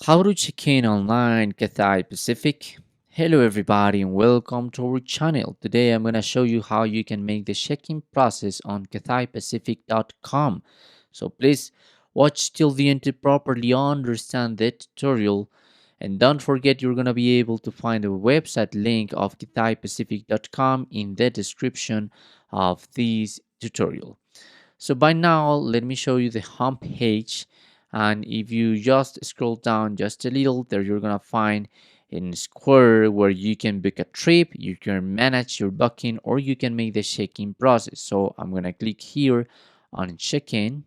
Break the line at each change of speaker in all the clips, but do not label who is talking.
How to check in online Cathay Pacific. Hello everybody and welcome to our channel. Today I'm going to show you how you can make the check-in process on cathaypacific.com. So please watch till the end to properly understand the tutorial, and don't forget you're going to be able to find the website link of cathaypacific.com in the description of this tutorial. So by now, let me show you the home page. And if you just scroll down just a little, there you're gonna find in square where you can book a trip, you can manage your booking, or you can make the check-in process. So I'm gonna click here on check-in,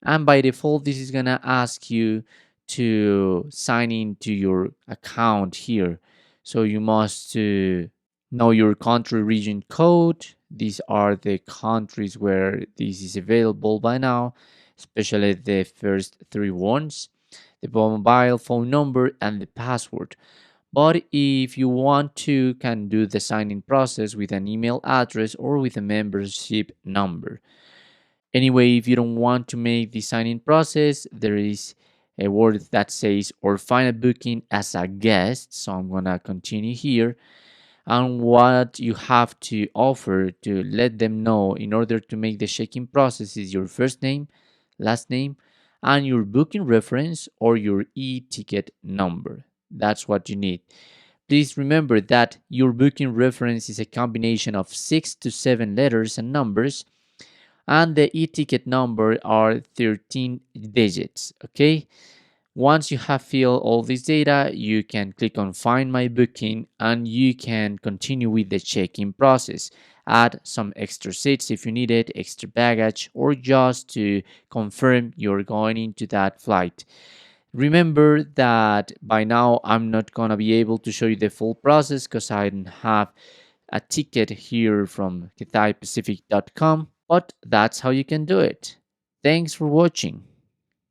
and by default, this is gonna ask you to sign into your account here. So you must know your country region code. These are the countries where this is available by now, especially the first three ones, the mobile phone number and the password. But if you want to, can do the signing process with an email address or with a membership number. Anyway, if you don't want to make the signing process, there is a word that says or find a booking as a guest. So I'm gonna continue here, and what you have to offer to let them know in order to make the check-in process is your first name, last name, and your booking reference or your e-ticket number. That's what you need. Please remember that your booking reference is a combination of 6 to 7 letters and numbers, and the e-ticket number are 13 digits. Okay, once you have filled all this data, you can click on Find My Booking and you can continue with the check-in process. Add some extra seats if you need it, extra baggage, or just to confirm you're going into that flight. Remember that by now I'm not going to be able to show you the full process because I don't have a ticket here from cathaypacific.com, but that's how you can do it. Thanks for watching.